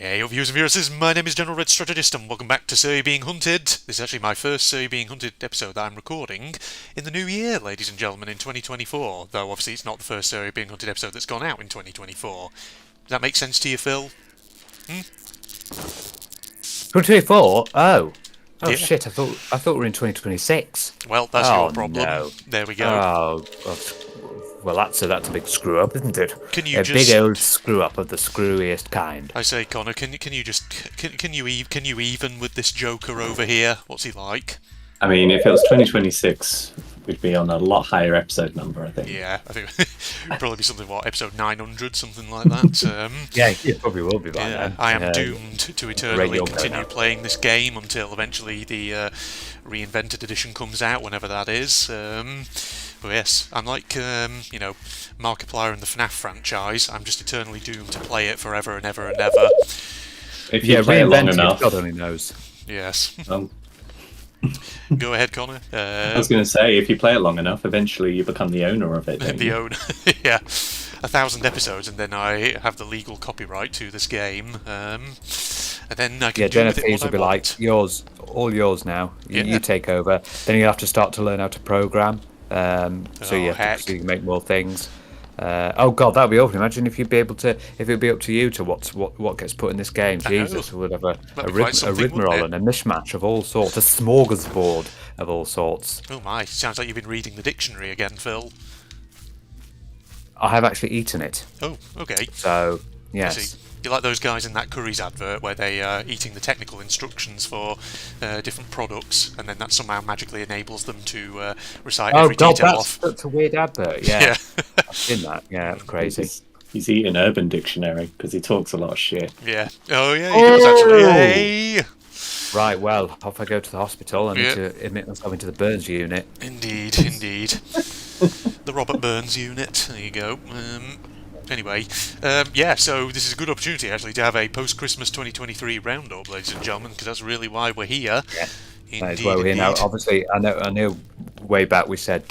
Hey, viewers and viewers, my name is General Red Strategist, and welcome back to Surrey Being Hunted. This is actually my first Surrey Being Hunted episode that I'm recording in the new year, ladies and gentlemen, in 2024. Though obviously it's not the first Surrey Being Hunted episode that's gone out in 2024. Does that make sense to you, Phil? 2024? Oh. Oh Yeah. shit, I thought we were in 2026. Well, that's your problem. No. There we go. Well, that's a big screw up, isn't it? Can you a just big old screw up of the screwiest kind. I say, Connor, can you just can you even with this Joker over here? What's he like? I mean, if it was 2026, we'd be on a lot higher episode number, I think. Yeah, I think it'd probably be something, episode 900, something like that. Yeah, it probably will be by Yeah, then. I am doomed to eternally radio continue program. playing this game until eventually the reinvented edition comes out, whenever that is. But yes, I'm like, Markiplier in the FNAF franchise. I'm just eternally doomed to play it forever and ever and ever. If you play it long reinvented, enough. God only knows. Yes. Um, Go ahead, Connor. I was going to say, if you play it long enough, eventually you become the owner of it. don't The you? owner. Yeah. 1,000 episodes, and then I have the legal copyright to this game. And then I can Yeah, do with it Genevieve what will I be want. like, yours, all yours now. Yeah. You take over. Then you have to start to learn how to program. So you heck. so you can make more things. Oh god, that'd be awful. Imagine if you'd be able to, if it'd be up to you to what gets put in this game. I know. Jesus, we'd have a That'd be quite something, rigmarole wouldn't and a mishmash of all sorts, a smorgasbord of all sorts. Oh my, sounds like you've been reading the dictionary again, Phil. I have actually eaten it, Oh, okay. so I yes. see. You're like those guys in that Curry's advert where they are eating the technical instructions for different products, and then that somehow magically enables them to recite Oh every god, detail that's, off. that's a weird advert. Yeah, Yeah. I've seen that. Yeah, that's crazy. He's eating Urban Dictionary because he talks a lot of shit. Yeah. Oh, yeah, he does actually. Oh! Hey! Right, well, off I go to the hospital. I need Yeah. to admit myself into the Burns unit. Indeed, indeed. The Robert Burns unit. There you go. Anyway, yeah, so this is a good opportunity actually to have a post-Christmas 2023 roundup, ladies and gentlemen, because that's really why we're here. Yeah. Indeed, That is why we're here now. indeed. Obviously, I know. Way back, we said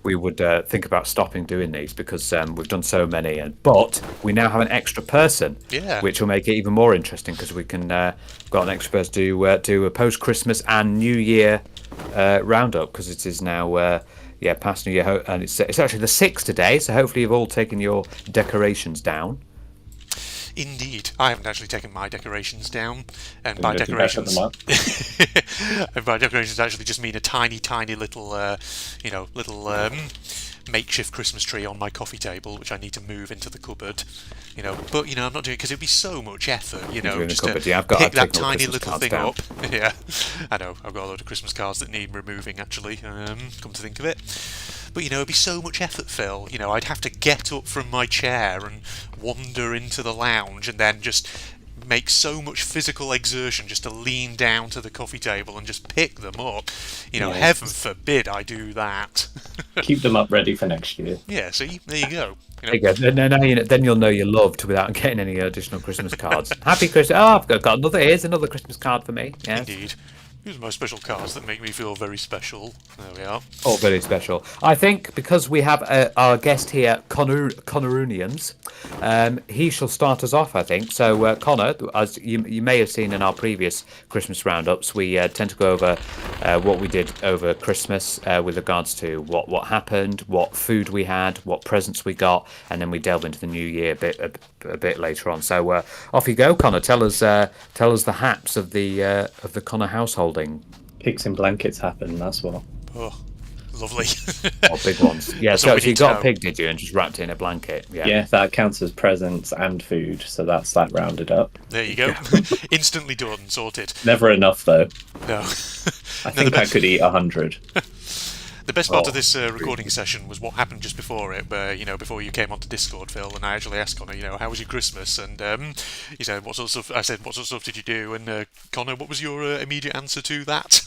we would think about stopping doing these because we've done so many, but we now have an extra person, Yeah. which will make it even more interesting because we can got an extra person to do a post-Christmas and New Year roundup because it is now past New Year, and it's actually the 6th today. So hopefully you've all taken your decorations down. Indeed, I haven't actually taken my decorations down, and You by don't think I put decorations, them up? and by decorations actually just mean a tiny, tiny little, makeshift Christmas tree on my coffee table, which I need to move into the cupboard. But I'm not doing it because it'd be so much effort. Into the Just cupboard. to Yeah, I've pick that taken all the tiny Christmas little cards thing down. up. Yeah, I know. I've got a load of Christmas cards that need removing. Actually, come to think of it. But it'd be so much effort, Phil. I'd have to get up from my chair and wander into the lounge, and then just make so much physical exertion just to lean down to the coffee table and just pick them up. Yeah. Heaven forbid I do that. Keep them up ready for next year. Yeah, see, there you go. There you go. Then you'll know you're loved without getting any additional Christmas cards. Happy Christmas! Oh, I've got another. Here's another Christmas card for me. Yes. Indeed. These are my special cards that make me feel very special. There we are. Oh, very special. I think because we have our guest here, Connorunians, he shall start us off, I think. So, Connor, as you may have seen in our previous Christmas roundups, we tend to go over what we did over Christmas with regards to what happened, what food we had, what presents we got, and then we delve into the new year a bit later on. So, off you go, Connor. Tell us the haps of the Connor householding. Pigs in blankets happen, that's what. Oh, lovely. Oh, big ones. Yeah, That's all so we you need to got know. a pig, did you, and just wrapped it in a blanket? Yeah. Yeah, that counts as presents and food, so that's that rounded up. There you go. Instantly done, sorted. Never enough, though. No. I think I could eat 100. The best part of Oh, this recording session was what happened just before it, where, before you came onto Discord, Phil, and I actually asked Connor, how was your Christmas? And he said, what sort of stuff? I said, what sort of stuff did you do? And Connor, what was your immediate answer to that?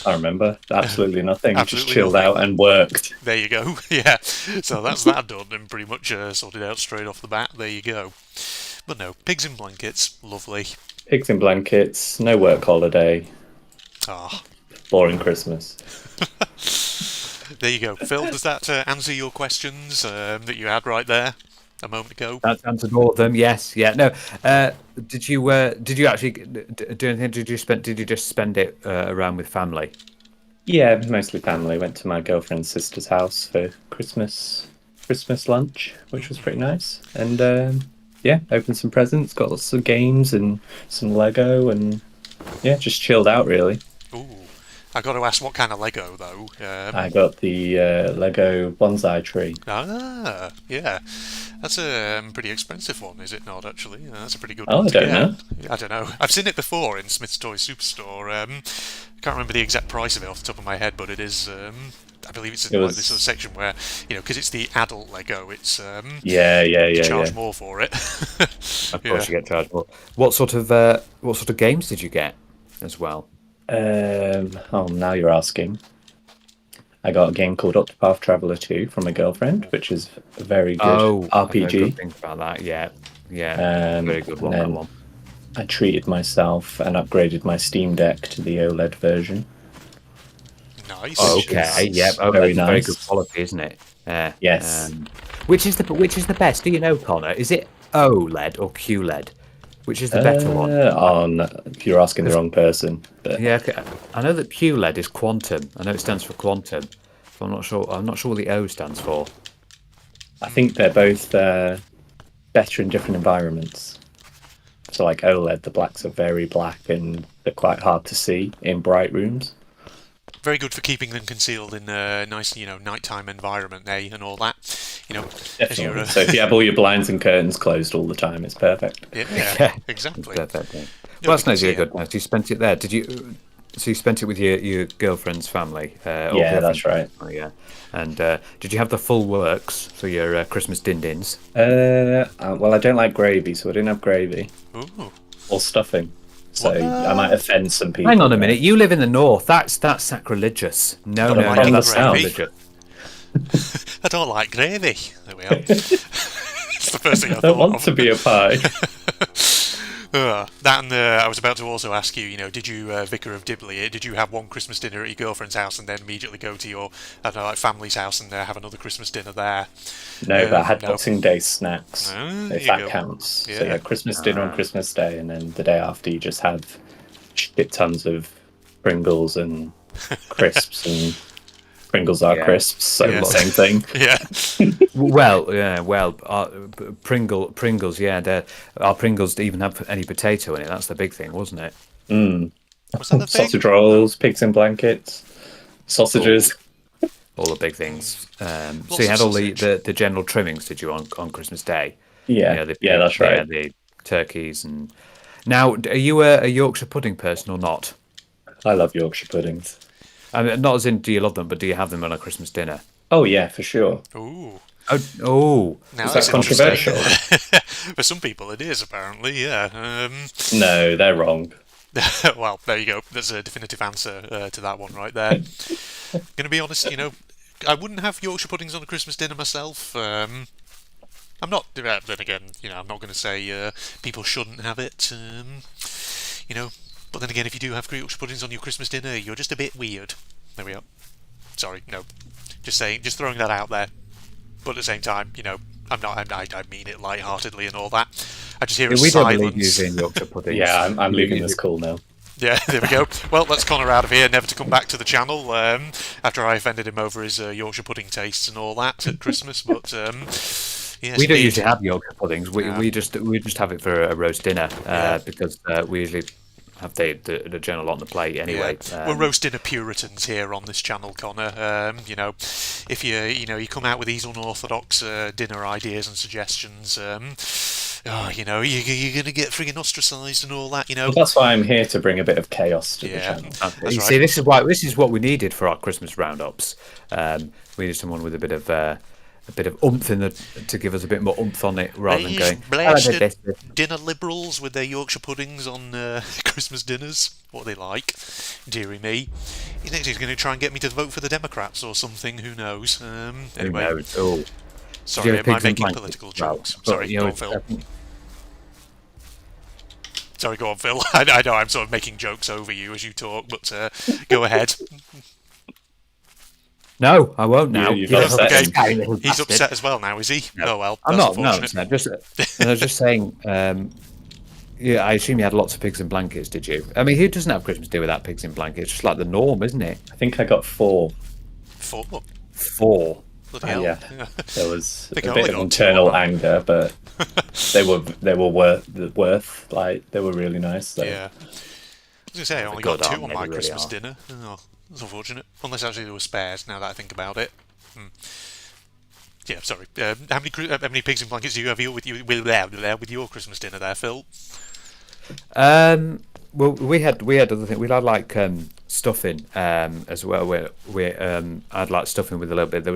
I remember. Absolutely nothing. Absolutely Just chilled nothing. out and worked. There you go. Yeah. So that's that done and pretty much sorted out straight off the bat. There you go. But no, pigs in blankets, lovely. Pigs in blankets, no work holiday, Ah, boring Christmas. there you go. Phil, does that answer your questions that you had right there? a moment ago. That's answered all of them. Yes, yeah. No, did you actually do anything? Did you just spend it around with family? Yeah, mostly family. Went to my girlfriend's sister's house for Christmas lunch, which was pretty nice. And yeah, opened some presents, got lots of games and some Lego, and yeah, just chilled out really. Ooh, I got to ask, what kind of Lego though? I got the Lego bonsai tree. Yeah, that's a pretty expensive one, is it not? Actually, that's a pretty good Oh, one I to don't get. know. I don't know. I've seen it before in Smith's Toy Superstore. I can't remember the exact price of it off the top of my head, but it is. I believe it's in It like was this sort of section where, because it's the adult Lego, it's yeah, you charge yeah. more for it. Of course, you get charged more. What sort of games did you get as well? Oh, now you're asking. I got a game called Octopath Traveler 2 from my girlfriend, which is a very good I've heard good RPG. things about that. Yeah, yeah, very good And one. That then one. I treated myself and upgraded my Steam Deck to the OLED version. Nice. Okay, yeah, very that's very nice. good quality, isn't it? Yeah. Yes. Which is the best? Do you know, Connor? Is it OLED or QLED? Which is the better one? No, you're asking the wrong person. But Yeah, okay. I know that QLED is quantum. I know it stands for quantum. But I'm not sure. I'm not sure what the O stands for. I think they're both better in different environments. So, like OLED, the blacks are very black and they're quite hard to see in bright rooms. Very good for keeping them concealed in a nice, nighttime environment, and all that. As you're, Definitely. So, if you have all your blinds and curtains closed all the time, it's perfect. yeah, exactly. Perfect. Yeah. No, Well, that's because, nice. Good. Nice. You spent it there. Did you? So you spent it with your girlfriend's family? Or Yeah, that's girlfriend's right. family, yeah. And did you have the full works? So your Christmas din-dins? Well, I don't like gravy, so I didn't have gravy Ooh. or stuffing. So What? I might offend some people. Hang on a there. minute. You live in the north. That's sacrilegious. No, Don't no, like no. it That's gravy. sacrilegious. I don't like gravy. There we are. It's the first thing I I don't thought want of. to be a pie. That, and I was about to also ask you, did you, Vicar of Dibley, did you have one Christmas dinner at your girlfriend's house and then immediately go to your, I don't know, like family's house and have another Christmas dinner there? No, but I had No. Boxing Day snacks, There if you that go. counts. So Yeah. you had Christmas dinner on Christmas Day, and then the day after you just have shit tons of Pringles and crisps, and Pringles are Yeah. crisps, so Yeah. the same thing. Yeah. Well, yeah, Pringles, yeah. Our Pringles didn't even have any potato in it. That's the big thing, wasn't it? Was that the thing? Sausage rolls, pigs in blankets, sausages. All the big things. So Lots you had of all sausage. the general trimmings, did you, on Christmas Day? Yeah, the yeah, that's yeah, right. the turkeys and. Now, are you a Yorkshire pudding person or not? I love Yorkshire puddings. I mean, not as in do you love them, but do you have them on a Christmas dinner? Oh yeah, for sure. Ooh. Oh, Now Is that's that controversial? interesting. For some people it is, apparently, yeah. No, they're wrong. Well, there you go. There's a definitive answer to that one right there. Gonna be honest, I wouldn't have Yorkshire puddings on a Christmas dinner myself. I'm not. Then again, I'm not going to say people shouldn't have it. But then again, if you do have Yorkshire puddings on your Christmas dinner, you're just a bit weird. There we are. Sorry, no. Just saying, just throwing that out there. But at the same time, I'm not. I mean it lightheartedly and all that. I just hear a we don't believe silence. you in Yorkshire puddings. Yeah, I'm leaving this call now. Yeah, there we go. Well, that's Connor out of here, never to come back to the channel after I offended him over his Yorkshire pudding tastes and all that at Christmas. But yes, We don't indeed. usually have Yorkshire puddings. No. We just have it for a roast dinner because we usually have the general lot on the plate anyway. Yeah. We're roast dinner Puritans here on this channel, Connor. If you come out with these unorthodox dinner ideas and suggestions, you're going to get friggin' ostracised and all that. Well, that's why I'm here to bring a bit of chaos to the Yeah. channel. That's You right. see, this is what we needed for our Christmas roundups. We needed someone with a bit of oomph to give us a bit more oomph on it, rather than These going. blasted dinner liberals with their Yorkshire puddings on Christmas dinners. What are they like? Dearie me. He's next he's going to try and get me to vote for the Democrats or something. Who knows? Anyway, No, oh. sorry, have am I pigs in making blankets political as well? jokes? But, Sorry, go on, Phil. Sorry, go on, Phil. I know I'm sort of making jokes over you as you talk, but go ahead. No, I won't now. You've You Oh, little upset okay. him. scary little He's bastard. upset as well now, is he? No. Oh well, I'm that's not. No, unfortunate. I was just saying. Yeah, I assume you had lots of pigs in blankets, did you? I mean, who doesn't have Christmas Day without pigs in blankets? It's just like the norm, isn't it? I think I got 4. 4. 4. Bloody hell. Yeah. There was think a I bit only of got 2 internal on that. anger, but they were worth like they were really nice. So. Yeah. I was going to say, I only good, got 2 aren't on they? my They really Christmas are. dinner. Oh, that's unfortunate. Unless actually there were spares, now that I think about it. Yeah, sorry. How many pigs in blankets do you have with your Christmas dinner there, Phil? Well, we had other things. We had like stuffing as well. We I'd like stuffing with a little bit. There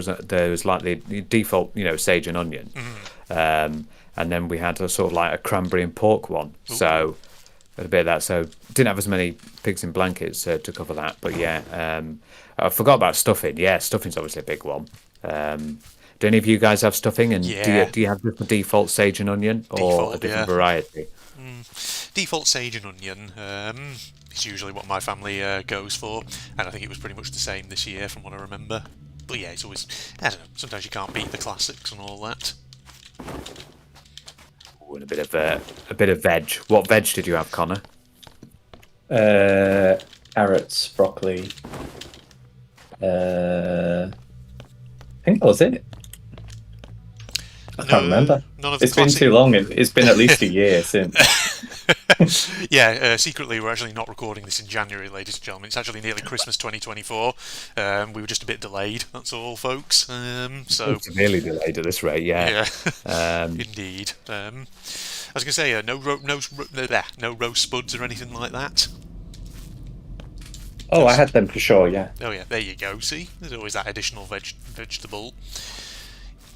was like the default, sage and onion, and then we had a sort of like a cranberry and pork one. Ooh. So a bit of that. So didn't have as many pigs in blankets to cover that. But yeah, I forgot about stuffing. Yeah, stuffing's obviously a big one. Do any of you guys have stuffing? And Yeah. do you have just the default sage and onion or Default, a different yeah. variety? Default sage and onion is usually what my family goes for, and I think it was pretty much the same this year from what I remember. But yeah, it's always, I don't know, sometimes you can't beat the classics and all that. Ooh, and a bit of veg. What veg did you have, Connor? Carrots, broccoli. I think that was it. I can't remember. None of the It's been classic... too long. It's been at least a year since. Yeah, secretly we're actually not recording this in January, ladies and gentlemen. It's actually nearly Christmas 2024. We were just a bit delayed, that's all, folks. So It's severely delayed at this rate, yeah. Indeed. I was going to say, no roast spuds or anything like that. Oh, I had them for sure. Yeah. Oh yeah, there you go. See, there's always that additional vegetable.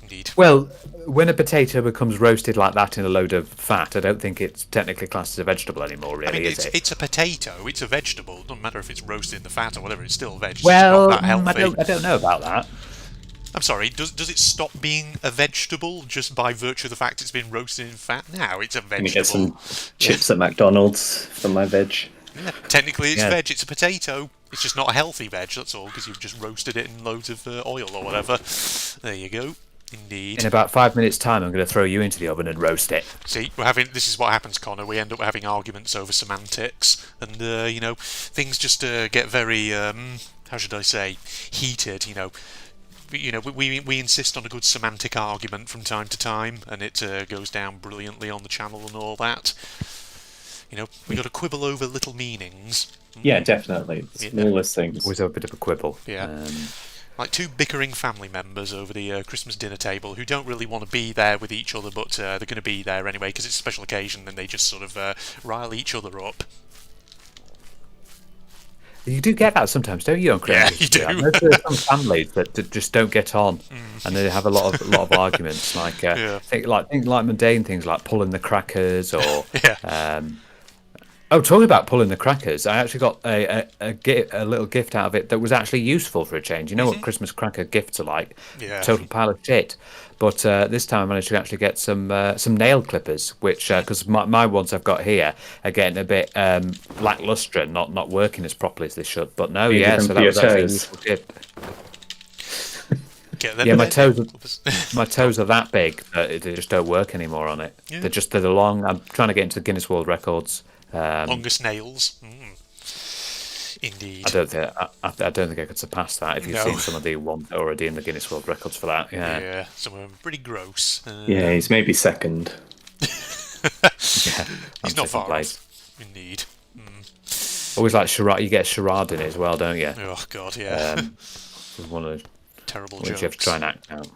Indeed. Well, when a potato becomes roasted like that in a load of fat, I don't think it's technically classed as a vegetable anymore, really, I mean, is it? it's a potato. It's a vegetable. It doesn't matter if it's roasted in the fat or whatever. It's still veg. It's Well, just not that healthy. I don't know about that. I'm sorry. Does it stop being a vegetable just by virtue of the fact it's been roasted in fat? Now it's a Can you get vegetable. some chips at McDonald's for my veg? Yeah, technically, it's Yeah. veg. It's a potato. It's just not a healthy veg. That's all, because you've just roasted it in loads of oil or whatever. There you go. Indeed. In about 5 minutes' time, I'm going to throw you into the oven and roast it. See, this is what happens, Connor. We end up having arguments over semantics, and things just get very how should I say, heated. We insist on a good semantic argument from time to time, and it goes down brilliantly on the channel and all that. We got to quibble over little meanings. Yeah, definitely. Smallest things. Always have a bit of a quibble. Yeah. Like two bickering family members over the Christmas dinner table who don't really want to be there with each other, but they're going to be there anyway because it's a special occasion, and they just sort of rile each other up. You do get that sometimes, don't you, on Christmas? you do. I know there are some families that just don't get on, and they have a lot of arguments. Like think like mundane things like pulling the crackers or. Yeah. Oh, talking about pulling the crackers, I actually got a little gift out of it that was actually useful for a change. You know what Christmas cracker gifts are like? Yeah. Total pile of shit. But this time I managed to actually get some nail clippers, which because my ones I've got here are getting a bit lackluster and not working as properly as they should. But no, Yeah, so that was actually a toes. useful gift. Get them Yeah, my in. toes are that big that they just don't work anymore on it. Yeah. They're long. I'm trying to get into the Guinness World Records. Longest nails. Indeed. I don't think I could surpass that if you've No. seen some of the ones already in the Guinness World Records for that. Yeah. Yeah, some of them are pretty gross. Yeah, he's maybe second. He's not far place. off. Indeed. Always like charade. You get a charade in it as well, don't you? Oh God, yeah. One of Terrible which jokes. you have to try and act out.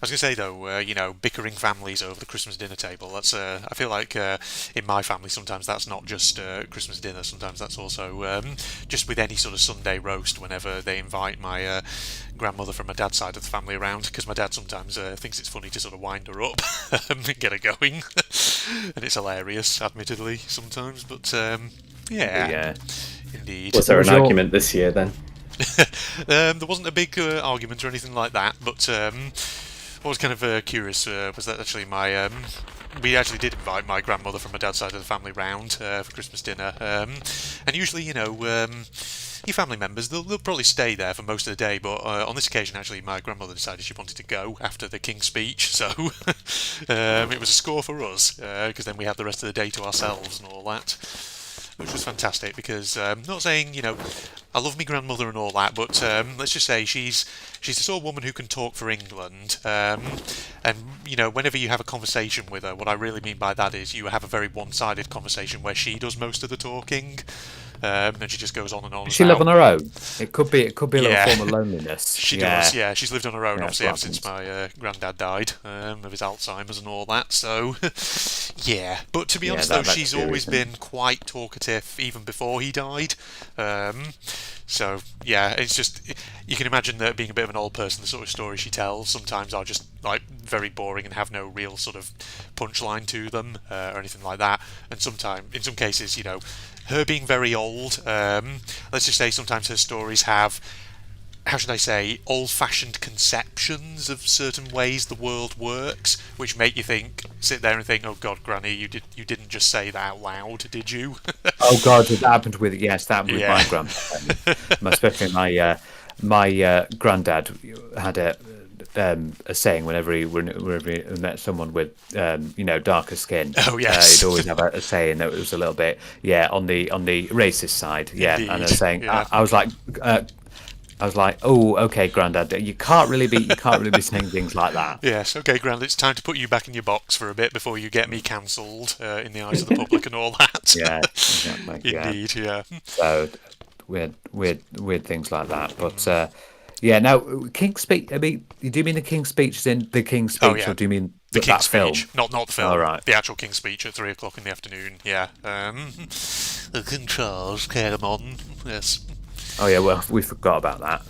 I was going to say though, bickering families over the Christmas dinner table. That's I feel like in my family sometimes that's not just Christmas dinner. Sometimes that's also just with any sort of Sunday roast. Whenever they invite my grandmother from my dad's side of the family around, because my dad sometimes thinks it's funny to sort of wind her up and get her going, and it's hilarious, admittedly sometimes. But yeah, indeed. Was there Was an your- argument this year then? There wasn't a big argument or anything like that, but what was kind of curious was that actually we actually did invite my grandmother from my dad's side of the family round for Christmas dinner, and usually your family members, they'll probably stay there for most of the day. But on this occasion, actually, my grandmother decided she wanted to go after the King's speech, so it was a score for us because then we had the rest of the day to ourselves and all that, which was fantastic. Because not saying I love my grandmother and all that, but let's just say she's the sort of woman who can talk for England. And whenever you have a conversation with her, what I really mean by that is you have a very one-sided conversation where she does most of the talking. And she just goes on and on. Does she live on her own? It could be a little form of loneliness. She does, yeah. She's lived on her own, Yeah, obviously, that's ever what since my granddad died of his Alzheimer's and all that. So, yeah. But to be honest, though, she's always been quite talkative, even before he died. So, yeah, it's just, you can imagine that being a bit of an old person, the sort of stories she tells sometimes are just, like, very boring and have no real sort of punchline to them or anything like that. And sometimes, in some cases, her being very old, let's just say sometimes her stories have, how should I say, old-fashioned conceptions of certain ways the world works, which make you sit there and think, oh God, Granny, you didn't just say that out loud, did you? Oh God, that happened with my grandpa. Especially my granddad had a saying whenever he met someone with darker skin. Oh yes, he'd always have a saying that was a little bit on the racist side. Yeah, Indeed. And a saying. Yeah. I was like, oh, okay, Grandad, you can't really be saying things like that. Yes, okay, Grandad, it's time to put you back in your box for a bit before you get me cancelled in the eyes of the public and all that. Yeah, exactly. Indeed, yeah. So weird things like that. But now King's Speech. I mean, do you mean the King's Speech is in the King's Speech, Oh, yeah. or do you mean The King's film? Speech, not the film. All right. The actual King's Speech at 3:00 in the afternoon. Yeah. The King Charles came on. Yes. Oh yeah, well we forgot about that.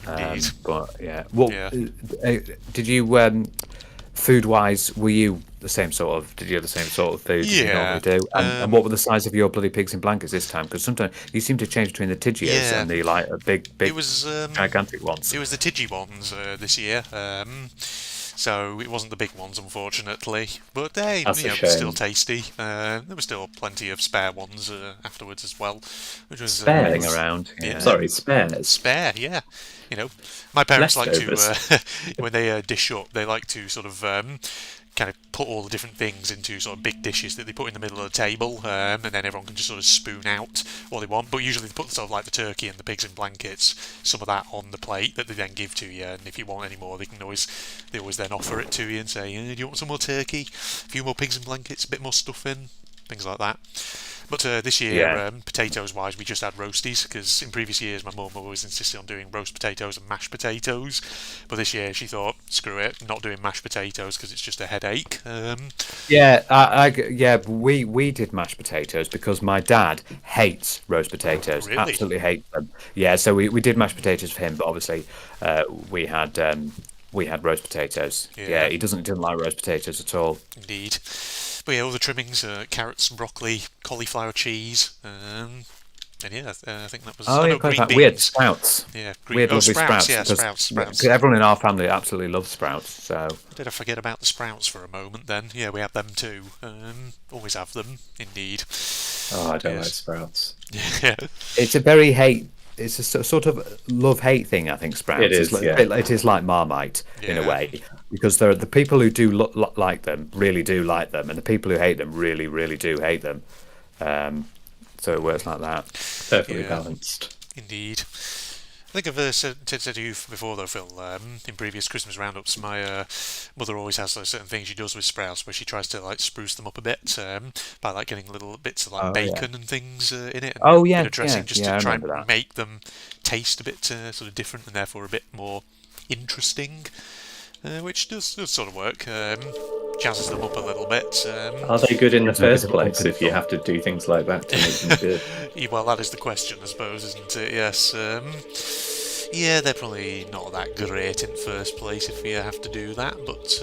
But yeah, did you food-wise? Were you the same sort of? Did you have the same sort of food you normally do? And what were the size of your bloody pigs in blankets this time? Because sometimes you seem to change between the Tidgiers and the big, it was gigantic ones. It was the Tidgy ones this year. So it wasn't the big ones, unfortunately, but they were still tasty. There were still plenty of spare ones afterwards as well, which was sparing around. Yeah. Sorry, spares. Spare, yeah. My parents Leftovers. like to when they dish up, they like to sort of kind of put all the different things into sort of big dishes that they put in the middle of the table, and then everyone can just sort of spoon out what they want. But usually they put sort of like the turkey and the pigs in blankets, some of that on the plate that they then give to you. And if you want any more, they always then offer it to you and say, "Do you want some more turkey? A few more pigs in blankets, a bit more stuffing, things like that." But this year, potatoes-wise, we just had roasties, because in previous years my mum always insisted on doing roast potatoes and mashed potatoes. But this year she thought, screw it, not doing mashed potatoes because it's just a headache. We did mashed potatoes because my dad hates roast potatoes. Really? Absolutely hates them. Yeah, so we did mashed potatoes for him, but obviously we had roast potatoes. Yeah, he doesn't like roast potatoes at all. Indeed. But yeah, all the trimmings, carrots, broccoli, cauliflower cheese, and yeah, I think that was... green beans. We had sprouts. Yeah, sprouts. Yeah, sprouts. Everyone in our family absolutely loves sprouts, so... Did I forget about the sprouts for a moment then? Yeah, we have them too. Always have them, indeed. Oh, I don't like sprouts. Yeah. It's a sort of love-hate thing, I think, sprouts. It is, It is like Marmite, in a way, because there are the people who do like them, really do like them, and the people who hate them really, really do hate them. So it works like that. Perfectly balanced. Indeed. I think I've said to you before, though, Phil, in previous Christmas roundups, my mother always has those certain things she does with sprouts where she tries to spruce them up a bit by getting little bits of bacon and things in it. And a bit of dressing just to try and make them taste a bit sort of different and therefore a bit more interesting, which does sort of work. Jazzes them up a little bit. Are they good in the first place if you have to do things like that to make them good? Well, that is the question, I suppose, isn't it? Yes. Yeah, they're probably not that great in first place if you have to do that, but...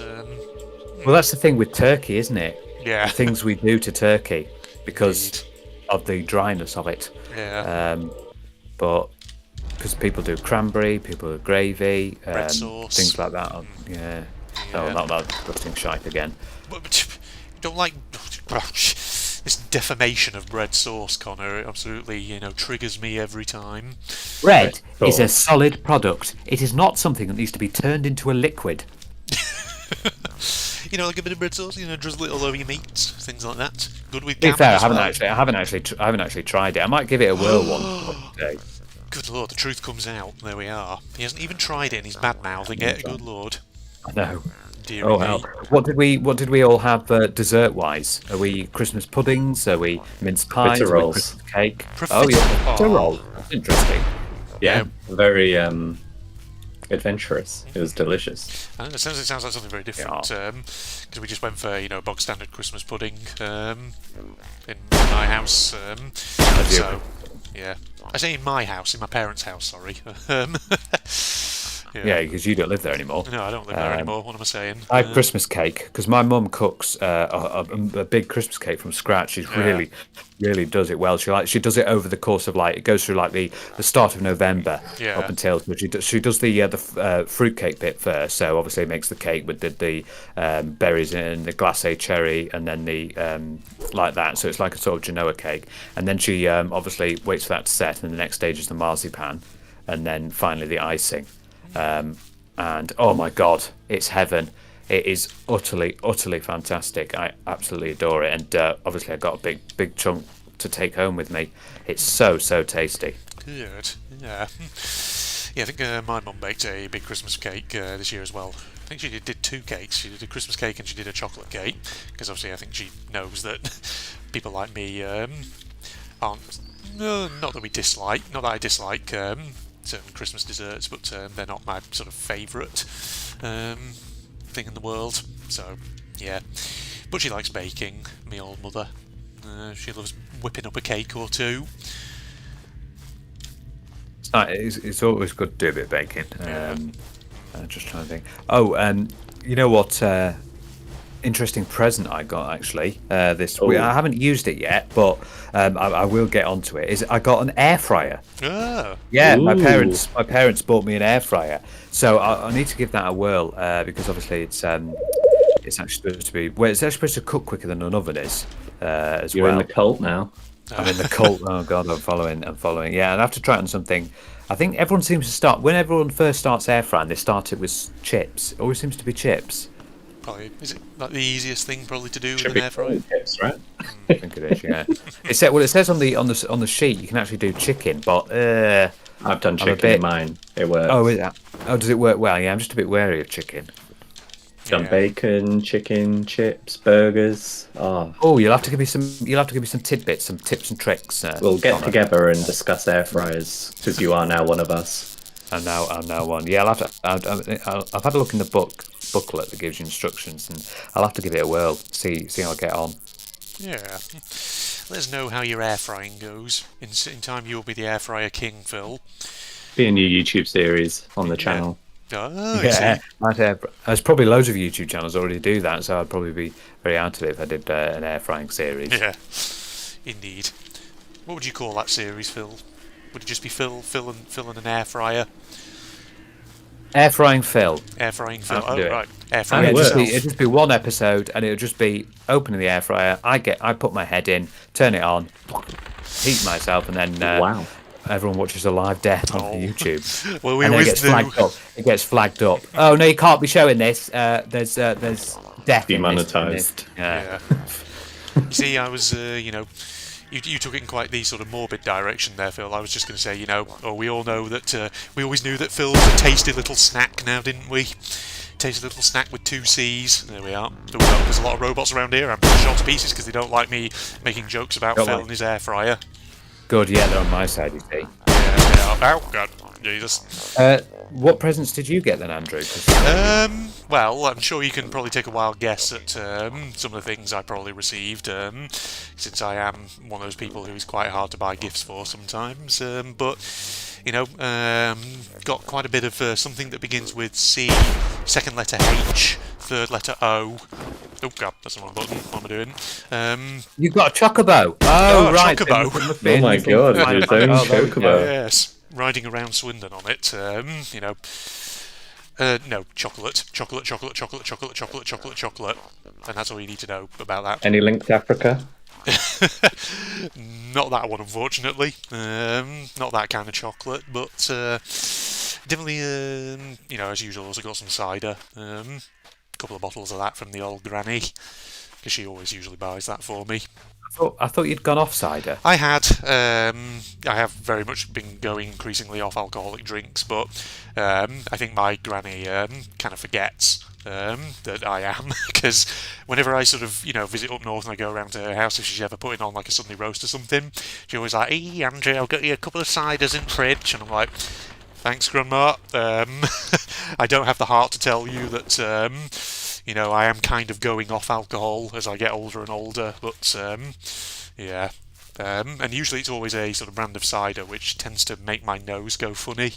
Well, that's the thing with turkey, isn't it? Yeah. The things we do to turkey because of the dryness of it. Yeah. But because people do cranberry, people do gravy, red sauce, things like that. Yeah. Oh, not that disgusting shite again. But don't like this defamation of bread sauce, Connor. It absolutely, triggers me every time. Bread is a sauce. solid product. It is not something that needs to be turned into a liquid. Like a bit of bread sauce, drizzle it all over your meats, things like that. Good with To be gammon fair, as well. I haven't actually tried it. I might give it a whirl one day. Good lord, the truth comes out. There we are. He hasn't even tried it and he's bad mouthing it. Good lord. I know. Dear Oh me. hell! What did we all have dessert wise? Are we Christmas puddings? Are we mince pies? Are we Profiteroles. Christmas cake? Profiterole. Oh yeah, profiterole. That's interesting. Yeah, very adventurous. It was delicious. I don't know, it sounds like something very different. Because we just went for bog standard Christmas pudding in my house. So yeah, I say in my house, in my parents' house. Sorry. Yeah, because you don't live there anymore. No, I don't live there anymore. What am I saying? I have Christmas cake because my mum cooks a big Christmas cake from scratch. She really does it well. She does it over the course of it goes through the start of November up until she does the fruit cake bit first. So obviously makes the cake with the berries and the glacé cherry and then the like that. So it's like a sort of Genoa cake. And then she obviously waits for that to set, and the next stage is the marzipan, and then finally the icing. And oh my god, it's heaven. It is utterly fantastic. I absolutely adore it, and obviously I got a big chunk to take home with me. It's so tasty. Good. Yeah. Yeah, I think my mum baked a big Christmas cake this year as well. I think she did two cakes. She did a Christmas cake and she did a chocolate cake, because obviously I think she knows that people like me aren't. No, not that I dislike certain Christmas desserts, but they're not my sort of favourite thing in the world. So yeah, but she likes baking. Me old mother, she loves whipping up a cake or two. It's always good to do a bit of baking. I'm just trying to think. Oh, you know what? Interesting present I got actually this week. I haven't used it yet, but I will get onto it. I got an air fryer. Yeah, Ooh. my parents bought me an air fryer, so I need to give that a whirl because obviously it's actually supposed to be it's actually supposed to cook quicker than an oven is as You're well. in the cult now. I'm in the cult. Oh god, I'm following. Yeah, I'd have to try it on something. I think everyone seems to start when everyone first starts air frying. They start it with chips. It always seems to be chips. Probably is it like the easiest thing probably to do with Should an be air fryer? tips, right? I think it is. Yeah. It says on the sheet you can actually do chicken, but I've done chicken in mine. It works. oh, is that? Oh, does it work well? Yeah, I'm just a bit wary of chicken. Done Yeah. bacon, chicken, chips, burgers. Oh, Oh, you'll have to give me some tidbits, some tips and tricks. we'll get Connor. together and discuss air fryers because you are now one of us. I'm now one. Yeah, I've had a look in the booklet that gives you instructions, and I'll have to give it a whirl. See how I get on. Yeah. Let us know how your air frying goes. In time, you'll be the air fryer king, Phil. Be a new YouTube series on the channel. Oh, Yeah, I see. there's probably loads of YouTube channels already do that, so I'd probably be very out of it if I did an air frying series. Yeah, indeed. What would you call that series, Phil? Would it just be Phil and an air fryer? Air frying Phil. Air frying Phil. I'll Oh, do it. right. Air And frying it works. yourself. It'd just be one episode, and it would just be opening the air fryer. I put my head in, turn it on, heat myself, and then Wow. everyone watches a live death on Oh. YouTube. Well, we And then always knew. It gets flagged up. Oh no, you can't be showing this. There's death. in this- Demonetised. Yeah. Yeah. You see, I was, you took it in quite the sort of morbid direction there, Phil. I was just going to say, we all know that, we always knew that Phil was a tasty little snack now, didn't we? Tasty little snack with 2 C's. There we are. There's a lot of robots around here. I'm shot to pieces because they don't like me making jokes about Don't Phil like- and his air fryer. Good. Yeah, they're on my side. You see. Yeah. Oh, God. Jesus. What presents did you get then, Andrew? 'Cause Well, I'm sure you can probably take a wild guess at some of the things I probably received, since I am one of those people who is quite hard to buy gifts for sometimes. But, got quite a bit of something that begins with C, second letter H, third letter O. Oh, God, that's the wrong button. What am I doing? you got a chocobo. Oh, right. chocobo. It must be Oh my anything. god, Right. his own Oh, there we go. chocobo. Yes, riding around Swindon on it. No, chocolate, and that's all you need to know about that. Any link to Africa? Not that one, unfortunately. Not that kind of chocolate, but definitely, as usual, also got some cider. A couple of bottles of that from the old granny, because she always usually buys that for me. I thought you'd gone off cider. I had. I have very much been going increasingly off alcoholic drinks, but I think my granny kind of forgets that I am, because whenever I sort of visit up north and I go around to her house, if she's ever putting on like a Sunday roast or something, she always like, "Hey Andrew, I've got you a couple of ciders in the fridge," and I'm like, "Thanks, Grandma." I don't have the heart to tell you that. I am kind of going off alcohol as I get older and older, but yeah. And usually it's always a sort of brand of cider which tends to make my nose go funny,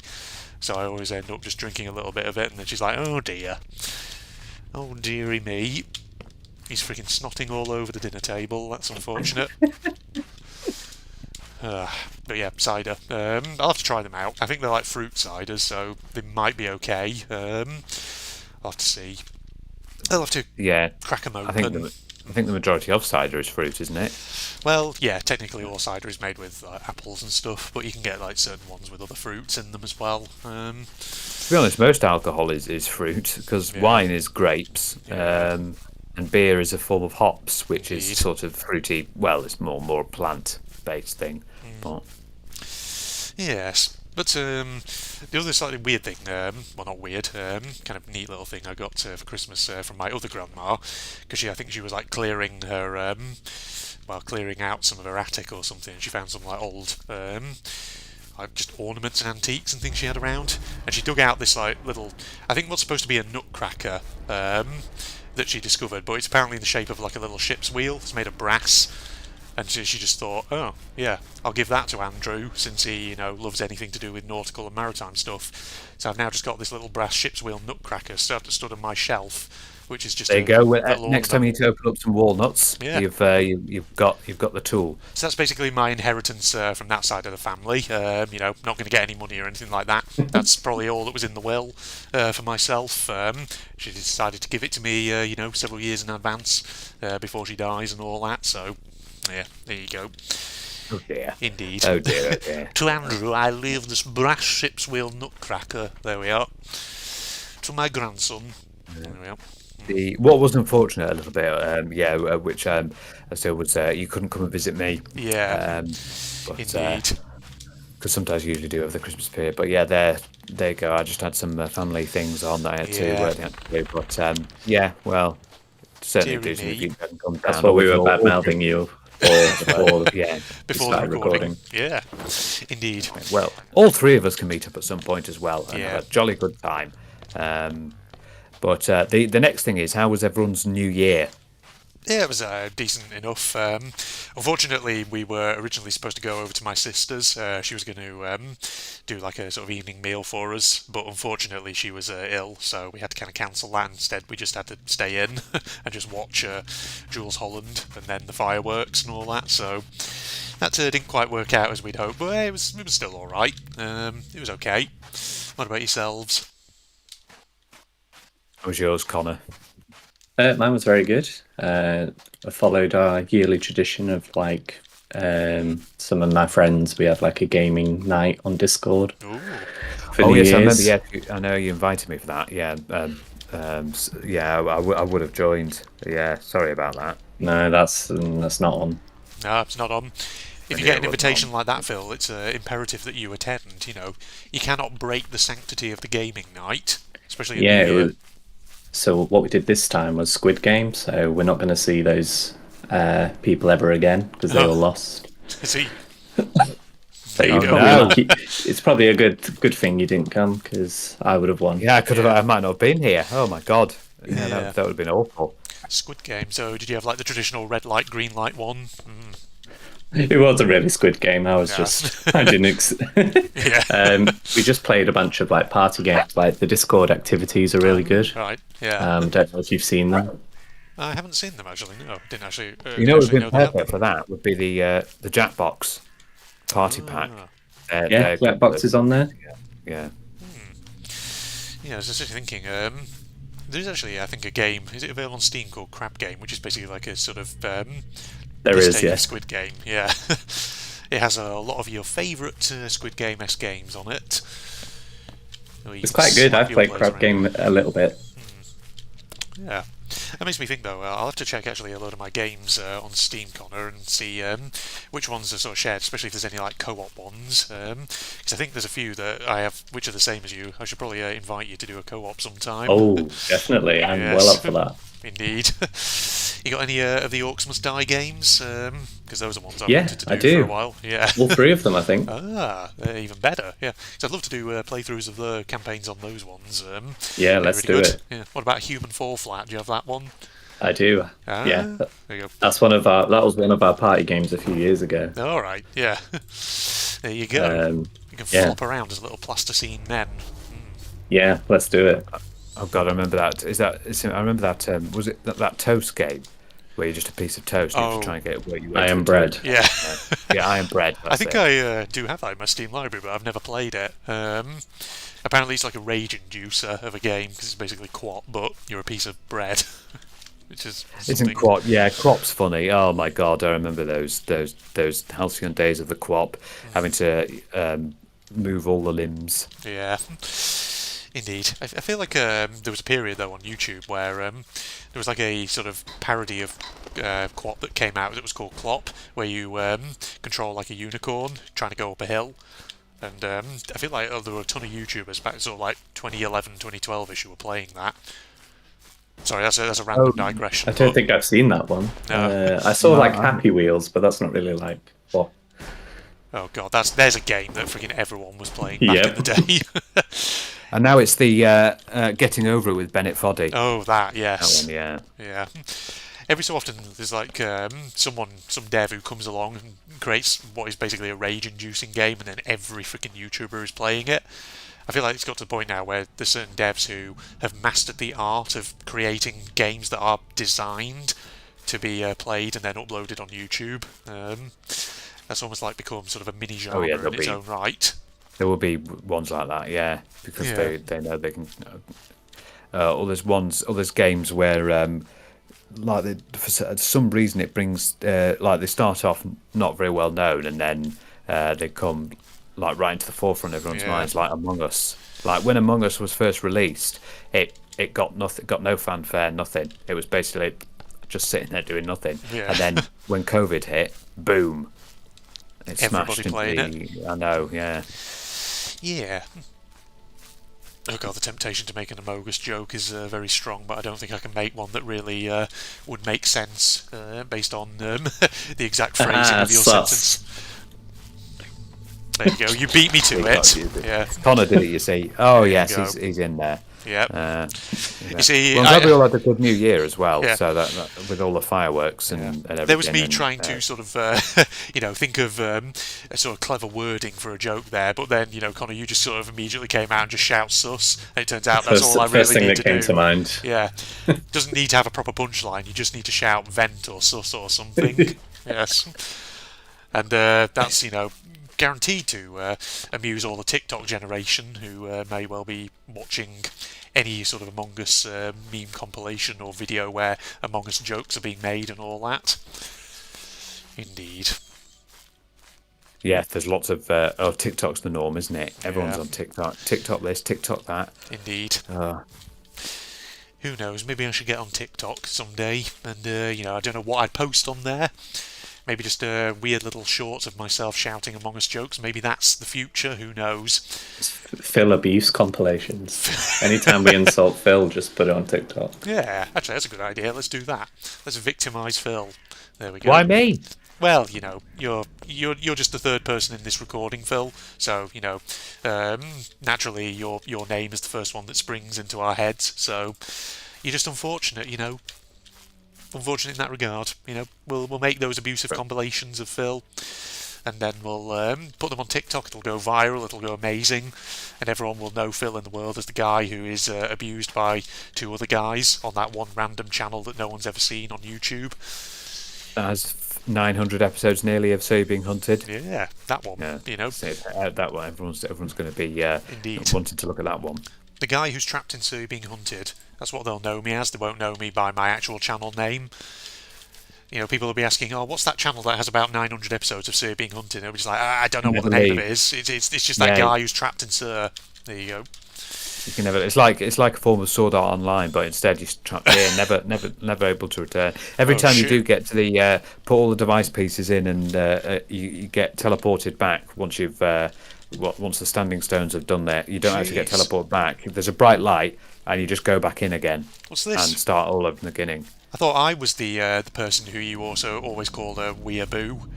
so I always end up just drinking a little bit of it, and then she's like, "Oh dear, oh dearie me, he's freaking snotting all over the dinner table. That's unfortunate." But yeah, cider. I'll have to try them out. I think they're like fruit ciders, so they might be okay. I'll have to see. I'll have to crack them open. I think the majority of cider is fruit, isn't it? Well, yeah, technically all cider is made with apples and stuff, but you can get like certain ones with other fruits in them as well. To be honest, most alcohol is fruit, because wine is grapes, and beer is a form of hops, which is sort of fruity. Well, it's more plant-based thing. But yes. But the other slightly weird thing, well, not weird, kind of neat little thing I got for Christmas from my other grandma, because I think she was like clearing her, clearing out some of her attic or something, and she found some like old, like just ornaments and antiques and things she had around, and she dug out this like little, I think what's supposed to be a nutcracker, that she discovered, but it's apparently in the shape of like a little ship's wheel. It's made of brass. And she just thought, oh, yeah, I'll give that to Andrew, since he, loves anything to do with nautical and maritime stuff. So I've now just got this little brass ship's wheel nutcracker stood on my shelf, which is just there you go. Next time you need to open up some walnuts, you've got the tool. So that's basically my inheritance from that side of the family. Not going to get any money or anything like that. That's probably all that was in the will for myself. She decided to give it to me, several years in advance before she dies and all that. So. Yeah, there you go. Oh dear. Indeed. Oh dear, oh dear. To Andrew, I leave this brass ship's wheel nutcracker. There we are. To my grandson. There we are. What was unfortunate a little bit, which I still was, you couldn't come and visit me. Yeah. But, indeed. Because sometimes you usually do over the Christmas period. But yeah, there you go. I just had some family things on that I had to do. But well, certainly do some if you can come down. That's what we were bad-mouthing you. Before the recording. Yeah, indeed. Well, all three of us can meet up at some point as well and have a jolly good time. But the next thing is, how was everyone's New Year? Yeah, it was decent enough. Unfortunately, we were originally supposed to go over to my sister's. She was going to do like a sort of evening meal for us, but unfortunately she was ill, so we had to kind of cancel that. Instead, we just had to stay in and just watch Jules Holland and then the fireworks and all that. So that didn't quite work out as we'd hoped, but it was still all right. It was okay. What about yourselves? How was yours, Connor? Mine was very good. I followed our yearly tradition of some of my friends. We had like a gaming night on Discord. Ooh. For New yes, I Year's. remember. Yeah, I know you invited me for that. Yeah, I would have joined. Yeah, sorry about that. No, that's not on. No, it's not on. If you get an invitation like that, Phil, it's imperative that you attend. You cannot break the sanctity of the gaming night, especially in New Year. So what we did this time was Squid Game, so we're not going to see those people ever again because they were lost. See? It's probably a good thing you didn't come, because I would have won. Yeah, I might not have been here. Oh my god. That would have been awful. Squid Game. So did you have like the traditional red light, green light one? It wasn't really Squid Game. I didn't. We just played a bunch of like party games. Like the Discord activities are really good. Right. Yeah. Don't know if you've seen them. I haven't seen them actually. No, didn't actually. What would be perfect for that would be the Jackbox party pack. Jackbox is on there. Yeah. Yeah, I was just thinking. There's actually, I think, a game. Is it available on Steam called Crab Game, which is basically like a sort of There this is, take yeah. of Squid Game. Yeah, it has a lot of your favourite Squid Game-esque games on it. Where you It's can quite good. slap I've your played players Crab around. Game a little bit. Yeah. That makes me think, though, I'll have to check actually a load of my games on Steam, Connor, and see which ones are sort of shared, especially if there's any like co-op ones. Because I think there's a few that I have which are the same as you. I should probably invite you to do a co-op sometime. Oh, definitely. I'm well Yes. up for that. Indeed. You got any of the Orcs Must Die games? Because those are ones I've Yeah, wanted to I do for a do. while. Yeah. All three of them, I think. Even better. Yeah. So I'd love to do playthroughs of the campaigns on those ones. Yeah, They're let's really do good. it. Yeah. What about Human Fall Flat? Do you have that one? I do. Yeah, There you go. that was one of our party games a few years ago. All right, yeah. There you go. You can yeah. flop around as little plasticine men. Yeah, let's do it. Oh God, I remember that. I remember that. Was it that toast game where you're just a piece of toast? And you have to try and get where you. I am bread. Yeah. Yeah, I am bread. I think I do have that in my Steam library, but I've never played it. Apparently, it's like a rage inducer of a game because it's basically quat, but you're a piece of bread, which is something. Isn't Quap? Yeah, Quap's funny. Oh my God, I remember those halcyon days of the Quap, having to move all the limbs. Yeah. Indeed. I feel like there was a period, though, on YouTube where there was like a sort of parody of Quap that came out. It was called Clop, where you control like a unicorn trying to go up a hill. And I feel like there were a ton of YouTubers back sort of like 2011, 2012ish who were playing that. Sorry, that's a random digression. I don't think I've seen that one. No. I saw like Happy Wheels, but that's not really like what. Oh god, there's a game that freaking everyone was playing back in the day. And now it's the Getting Over It with Bennett Foddy. Oh, that, yes. That one, yeah. Yeah. Every so often there's like some dev who comes along and creates what is basically a rage-inducing game, and then every freaking YouTuber is playing it. I feel like it's got to the point now where there's certain devs who have mastered the art of creating games that are designed to be played and then uploaded on YouTube. That's almost like become sort of a mini genre in its own right. There will be ones like that, yeah, because they know they can. Or there's games where for some reason it brings like they start off not very well known and then they come like right into the forefront of everyone's minds, like Among Us. Like when Among Us was first released, it got no fanfare, nothing. It was basically just sitting there doing nothing. Yeah. And then when COVID hit, boom, it Everybody smashed playing it. I know, yeah. Yeah. Oh god, the temptation to make an Amogus joke is very strong, but I don't think I can make one that really would make sense based on the exact phrasing of your sentence. There you go. You beat me to it. Yeah. Connor did it, you see. Oh yes, he's in there. Yeah. You see, well, I'm glad we all had a good New Year as well. Yeah. So that with all the fireworks and everything. There was me trying to sort of, think of a sort of clever wording for a joke there, but then, Connor, you just sort of immediately came out and just shout sus, and it turns out that's all I really need to do. First thing that came to mind. Yeah. Doesn't need to have a proper punchline, you just need to shout vent or sus or something. Yes. And that's, guaranteed to amuse all the TikTok generation who may well be watching any sort of Among Us meme compilation or video where Among Us jokes are being made and all that. Indeed. Yeah, there's lots of TikTok's the norm, isn't it? Everyone's on TikTok. TikTok this, TikTok that. Indeed. Who knows? Maybe I should get on TikTok someday, and I don't know what I'd post on there. Maybe just weird little shorts of myself shouting Among Us jokes. Maybe that's the future. Who knows? Phil abuse compilations. Anytime we insult Phil, just put it on TikTok. Yeah, actually, that's a good idea. Let's do that. Let's victimise Phil. There we go. Why me? Well, you're just the third person in this recording, Phil. So naturally, your name is the first one that springs into our heads. So you're just unfortunate, Unfortunate in that regard, we'll make those abusive compilations of Phil, and then we'll put them on TikTok. It'll go viral. It'll go amazing, and everyone will know Phil in the world as the guy who is abused by two other guys on that one random channel that no one's ever seen on YouTube. As 900 episodes nearly of So You're Being Hunted. Yeah, that one. That one. Everyone's going to be Indeed wanting to look at that one. The guy who's trapped in So You're Being Hunted. That's what they'll know me as. They won't know me by my actual channel name. people will be asking, "Oh, what's that channel that has about 900 episodes of Sir being hunted?" And it'll be just like, I don't know what Never the name of leave. it is. It's just that Yeah, guy who's trapped in Sir. There you go. you can never. It's like a form of Sword Art Online, but instead you're trapped here, never able to return. Every Oh time you shit! do get to the put all the device pieces in, and you get teleported back once you've once the standing stones have done that. You don't actually get Jeez. teleported back. There's a bright light, and you just go back in again What's and this? start all over the beginning. I thought I was the person who you also always called a weeaboo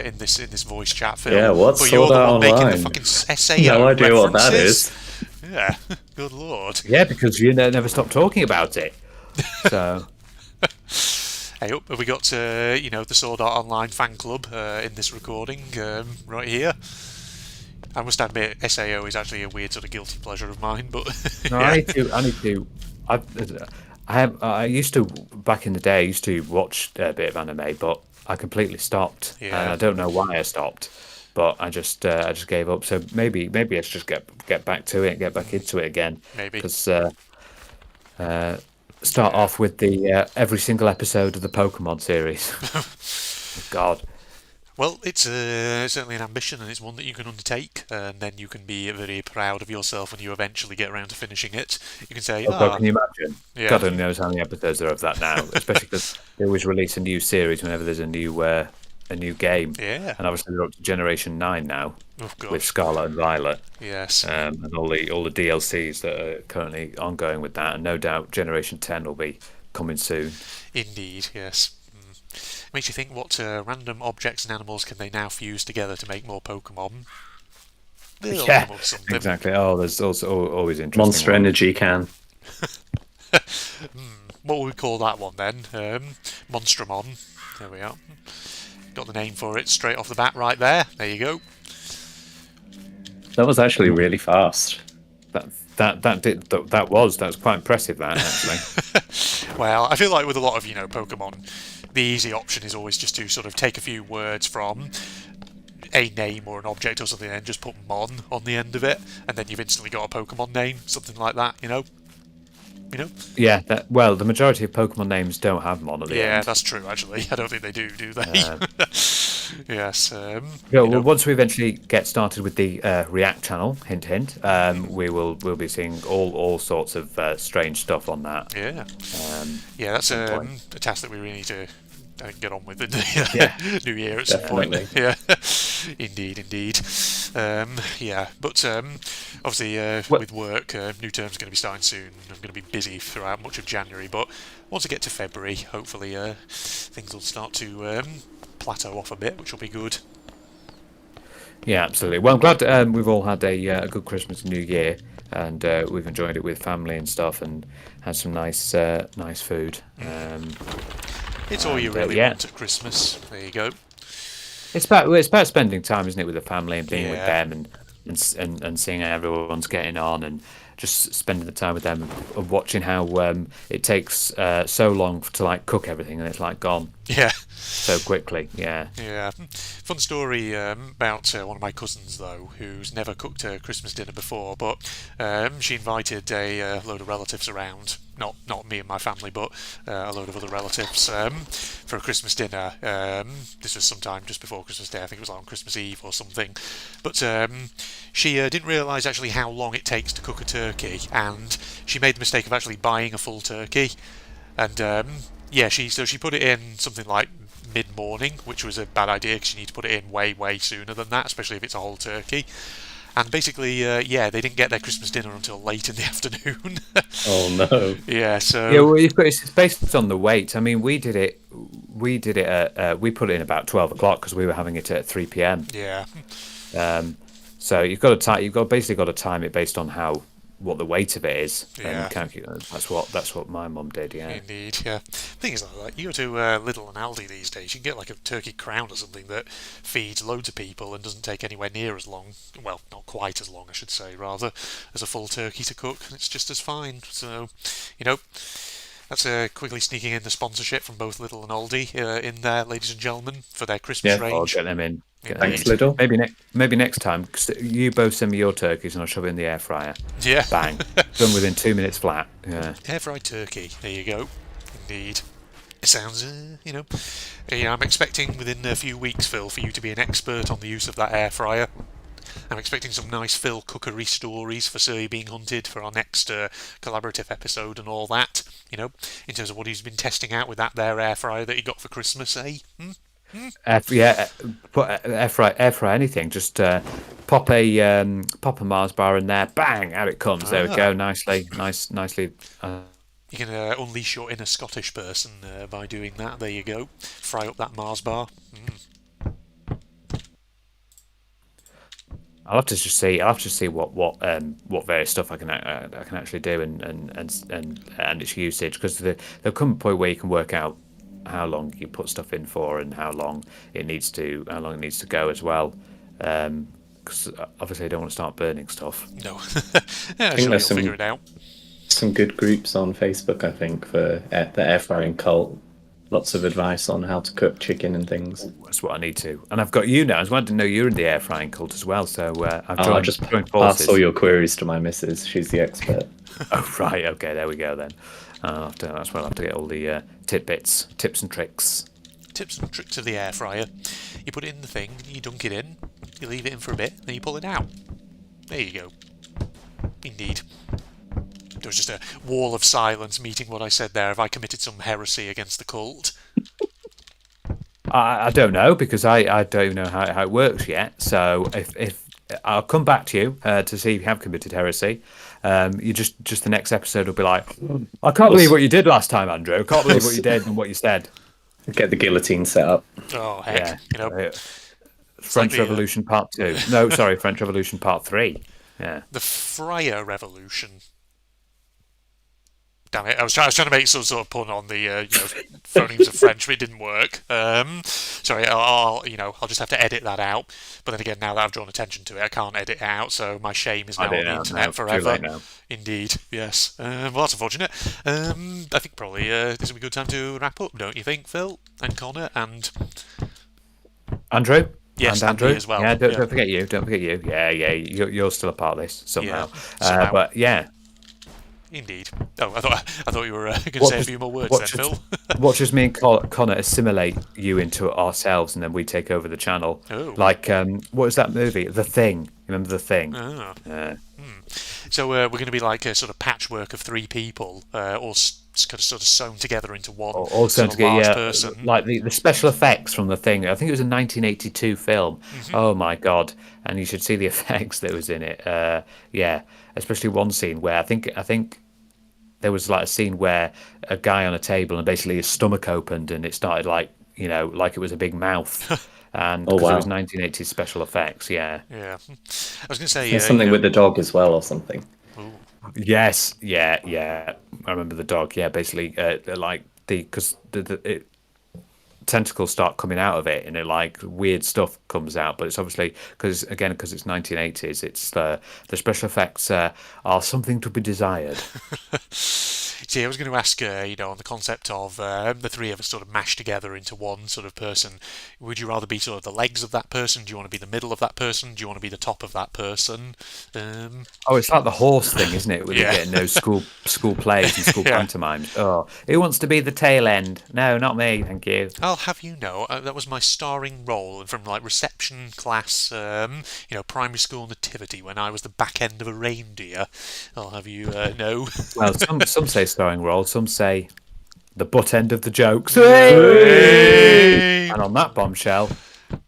in this voice chat, Phil. Yeah, what's but you're Sword the Art one making the Online? fucking SAO No idea what that references. is. Yeah, good lord. Yeah, because you never stop talking about it. So Hey, up, have we got the Sword Art Online fan club in this recording right here? I must admit, SAO is actually a weird sort of guilty pleasure of mine, but no, yeah. I need to. I used to back in the day. I used to watch a bit of anime, but I completely stopped, and Yeah. I don't know why I stopped. But I just gave up. So maybe I should just get back to it, get back into it again. Maybe. Because start Yeah. off with the every single episode of the Pokemon series. God, Well, it's certainly an ambition, and it's one that you can undertake, and then you can be very proud of yourself when you eventually get around to finishing it. You can say, although can you imagine? yeah, God only knows how many episodes there are of that now. Especially because they always release a new series whenever there's a new game. yeah, And obviously they're up to Generation 9 now oh god, with Scarlet and Violet, yes, and all the DLCs that are currently ongoing with that, and no doubt Generation 10 will be coming soon. indeed, yes. Makes you think what random objects and animals can they now fuse together to make more Pokemon? They'll Yeah, come up with something. exactly. Oh, there's also always interesting Monster ones. Energy can. What would we call that one then? Monstrumon. There we are. Got the name for it straight off the bat right there. There you go. That was actually really fast. That was quite impressive. That actually. Well, I feel like with a lot of Pokemon, the easy option is always just to sort of take a few words from a name or an object or something and just put Mon on the end of it, and then you've instantly got a Pokemon name, something like that. Yeah. Well, the majority of Pokemon names don't have Mon at the Yeah, end. that's true. Actually, I don't think they do they? Yes. Yeah, you well, know, once we eventually get started with the React channel, hint hint, we'll be seeing all sorts of strange stuff on that. yeah. Um, Yeah, that's some point. a task that we really need to get on with in the Yeah, new year at some point. definitely. Yeah, indeed. Yeah, but obviously Well- with work, new term's going to be starting soon. I'm going to be busy throughout much of January, but once I get to February, hopefully things will start to plateau off a bit, which will be good. yeah, absolutely. Well, I'm glad we've all had a good Christmas and New Year, and we've enjoyed it with family and stuff, and had some nice food. It's all you And, really yeah. want at Christmas. There you go. It's about spending time, isn't it, with the family and being with Yeah. them, and seeing how everyone's getting on, and just spending the time with them, and watching how it takes so long to like cook everything, and it's like gone Yeah. so quickly. Yeah. Yeah. Fun story about one of my cousins, though, who's never cooked a Christmas dinner before, but she invited a load of relatives around. Not me and my family, but a load of other relatives for a Christmas dinner. This was sometime just before Christmas Day. I think it was like on Christmas Eve or something. But she didn't realise actually how long it takes to cook a turkey, and she made the mistake of actually buying a full turkey. And yeah, she put it in something like mid-morning, which was a bad idea because you need to put it in way sooner than that, especially if it's a whole turkey. And basically, yeah, they didn't get their Christmas dinner until late in the afternoon. Oh no. Yeah, so Yeah, well, it's based on the weight. I mean, we did it. We put it in about 12 o'clock because we were having it at 3 p.m. yeah, So you've basically got to time it based on what the weight of it is, Yeah. and calculate. That's what my mum did. Yeah. indeed, yeah. Thing is, like you go to Lidl and Aldi these days, you can get like a turkey crown or something that feeds loads of people and doesn't take anywhere near as long. Well, not quite as long, I should say, rather, as a full turkey to cook. And it's just as fine. So, that's quickly sneaking in the sponsorship from both Lidl and Aldi in there, ladies and gentlemen, for their Christmas Yeah, I'll range. get them in. Thanks, Lidl. Maybe next time, 'cause you both send me your turkeys and I'll shove it in the air fryer. Yeah, Bang, done within 2 minutes flat. Yeah. air fried turkey. There you go. Indeed. It sounds, I'm expecting within a few weeks, Phil, for you to be an expert on the use of that air fryer. I'm expecting some nice Phil cookery stories for Sir being hunted for our next collaborative episode and all that. In terms of what he's been testing out with that there air fryer that he got for Christmas, eh? Put air fry anything. Just pop a Mars bar in there. Bang! Out it comes. There we go. Nicely. You can unleash your inner Scottish person by doing that. There you go. Fry up that Mars bar. I'll have to just see. I'll have to see what various stuff I can actually do and its usage, because there'll come a point where you can work out how long you put stuff in for and how long it needs to go as well. Because obviously I don't want to start burning stuff. No, I think sure, there's you'll figure it out. some good groups on Facebook, I think, for the air frying cult. Lots of advice on how to cook chicken and things. That's what I need to. And I've got you now. I was wanting to know you're in the air frying cult as well. So I've I'll just joined pass forces. all your queries to my missus. She's the expert. Oh right, okay, there we go then. That's where I'll have to get all the tips and tricks. Tips and tricks of the air fryer. You put it in the thing, you dunk it in, you leave it in for a bit, then you pull it out. There you go. Indeed. There was just a wall of silence meeting what I said there. Have I committed some heresy against the cult? I don't know, because I don't even know how it works yet. So if I'll come back to you to see if you have committed heresy. You just the next episode will be like, I can't believe what you did last time, Andrew. I can't believe what you did and what you said. Get the guillotine set up. Oh heck, French like Revolution Part 2. No, sorry, French Revolution Part 3. Yeah. The Fryer Revolution. Damn it! I was trying to make some sort of pun on the phonemes of French, but it didn't work. Sorry, I'll just have to edit that out. But then again, now that I've drawn attention to it, I can't edit it out. So my shame is now on the internet forever. Indeed, yes. Well, that's unfortunate. I think probably this will be a good time to wrap up, don't you think, Phil and Connor and Andrew? Yes, and Andrew as well. Yeah, don't forget you. Don't forget you. Yeah. You're still a part of this somehow. Somehow. But yeah. Indeed. Oh, I thought you were going to say a few more words then, Phil. Watch as me and Connor assimilate you into ourselves, and then we take over the channel. Oh. Like, what was that movie? The Thing. Remember The Thing? Oh. So we're going to be like a sort of patchwork of three people, all kind of sort of sewn together into one All sort of large person. Like the special effects from The Thing. I think it was a 1982 film. Mm-hmm. Oh my god! And you should see the effects that was in it. Especially one scene where I think there was like a scene where a guy on a table and basically his stomach opened and it started like it was a big mouth. And it was 1980s special effects. Yeah. I was going to say there's something with the dog as well, or something. Ooh. Yes, yeah. I remember the dog. Yeah, basically, because the tentacles start coming out of it, and it like weird stuff comes out. But it's obviously because it's 1980s. It's the special effects are something to be desired. See, I was going to ask, on the concept of the three of us sort of mashed together into one sort of person. Would you rather be sort of the legs of that person? Do you want to be the middle of that person? Do you want to be the top of that person? It's like the horse thing, isn't it? Where you get no school plays and school pantomimes. Oh, who wants to be the tail end? No, not me, thank you. I'll have you know, that was my starring role from like reception class, primary school nativity when I was the back end of a reindeer. I'll have you know. Well, some say starring role, some say the butt end of the jokes. Hey! And on that bombshell,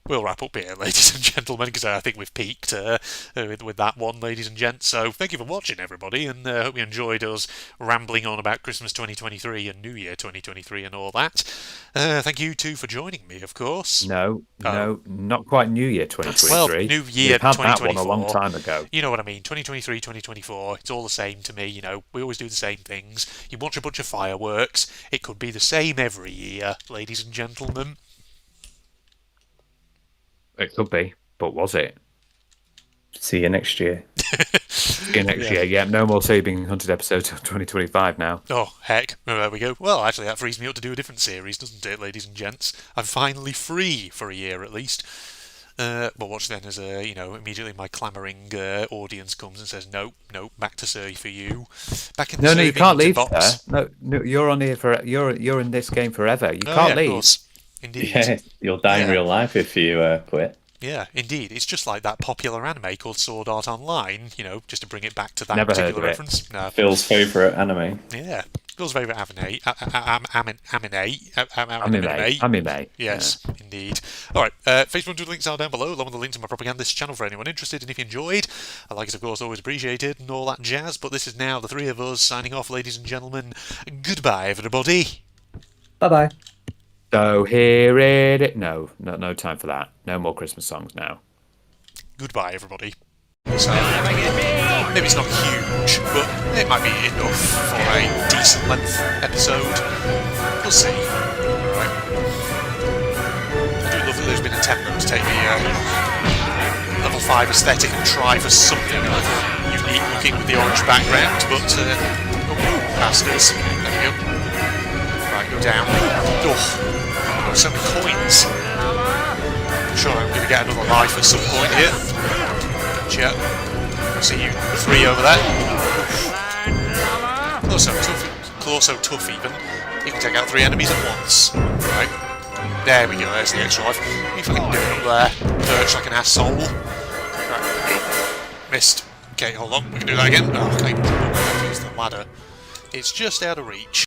we'll wrap up here, ladies and gentlemen, because I think we've peaked with that one, ladies and gents. So thank you for watching, everybody, and I hope you enjoyed us rambling on about Christmas 2023 and New Year 2023 and all that. Thank you, too, for joining me, of course. No, not quite New Year 2023. Well, New Year 2024. Had that one a long time ago. You know what I mean, 2023, 2024, it's all the same to me, we always do the same things. You watch a bunch of fireworks, it could be the same every year, ladies and gentlemen. It could be, but was it? See you next year. See you next year. Yeah, no more Say Being Hunted episodes of 2025 now. Oh, heck. There we go. Well, actually, that frees me up to do a different series, doesn't it, ladies and gents? I'm finally free for a year, at least. But watch then as immediately my clamouring audience comes and says, no, no, back to Surrey for you. Back in the No, no, you serving can't leave box. there. No, no, you're on here for you're in this game forever. You Oh can't yeah, of leave. course. Indeed. Yeah, you'll die in Yeah. real life if you quit. Yeah, indeed. It's just like that popular anime called Sword Art Online, just to bring it back to that Never heard particular of it. reference. No. Phil's favourite anime. Yeah. Phil's favourite anime. Anime. Yes, indeed. Alright, Facebook and links are down below, along with the link to my propagandist channel for anyone interested. And if you enjoyed, a like is of course always appreciated and all that jazz. But this is now the three of us signing off, ladies and gentlemen. Goodbye, everybody. Bye bye. So here it is. No time for that. No more Christmas songs now. Goodbye, everybody. So, maybe it's not huge, but it might be enough for a decent length episode. We'll see. Right. I do love that there's been a attempt to take the level 5 aesthetic and try for something unique looking with the orange background, but bastards. There we go. Right, go down. Oh, so many coins. I'm sure I'm going to get another life at some point here. Gotcha. I see you three over there. Close so tough even. You can take out 3 enemies at once. Right. There we go, there's the extra life. If I can do it up there. Perch like an asshole. Right. Missed. Okay, hold on. We can do that again. Oh, I can't even use the ladder. It's just out of reach.